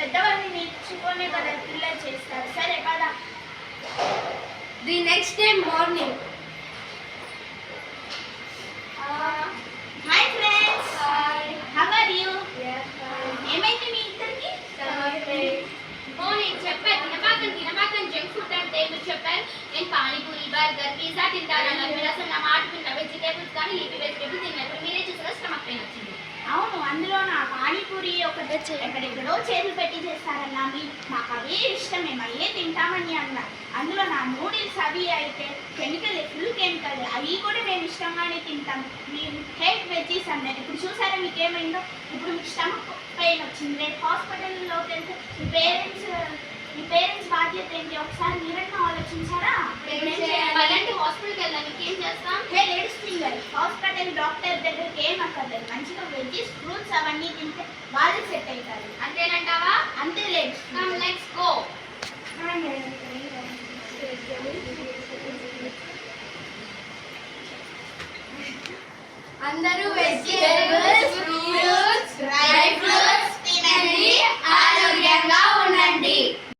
పెద్దవాళ్ళని నేర్చుకునే కదా పిల్లలు చేస్తారు. సరే పద. The next day morning. Hi friends, hi. How are you? Yes, fine. ఏమైంది మీ ఇద్దరికి? నేను చెప్పాను తినబాకని జంక్ ఫుడ్ అంటే మీరు చెప్పారు. నేను పానీపూరి బర్గర్ పిజ్జా తింటానన్నారు. మీరు అసలు నా మాట విన్న వెజిటేబుల్స్ కానీ లీఫీ వెజిటేబుల్స్ తిన్నారు. మీరే చూసారా స్టమక్ పెయిన్ వచ్చింది. అవును, అందులో నా పానీపూరి ఎక్కడెక్కడో చేతులు పెట్టి చేస్తారన్నా. మాకు అవే ఇష్టమే, మళ్ళీ తింటామని అన్నారు. అందులో నా నూడిల్స్ అవి అయితే కెమికల్, ఫుల్ కెమికల్. అవి కూడా మేము ఇష్టంగానే తింటాం. మేము హెల్త్ వెజ్జీస్ అన్నారు. ఇప్పుడు చూసారా మీకేమైందో? ఇప్పుడు మీకు స్టమక్ పెయిన్ వచ్చింది. రేపు హాస్పిటల్లోకి వెళ్తే మీ పేరెంట్స్ బాధ్యత ఏంటి? ఒకసారి మీరన్నా ఆలోచించారా? అలాంటి హాస్పిటల్కి వెళ్ళాను. ఇంకేం చేస్తాం? లేడీస్ ఫింగర్ హాస్పిటల్ డాక్టర్ దగ్గరికి ఏం అక్కర్లేదు. మంచిగా వెజ్జీస్ ఫ్రూట్స్ అవన్నీ తింటే వాళ్ళు సెట్ అవుతారు. అంతేనంటావా? అంతే లేడీస్. Let's go. అందరూ వెజిటేబుల్స్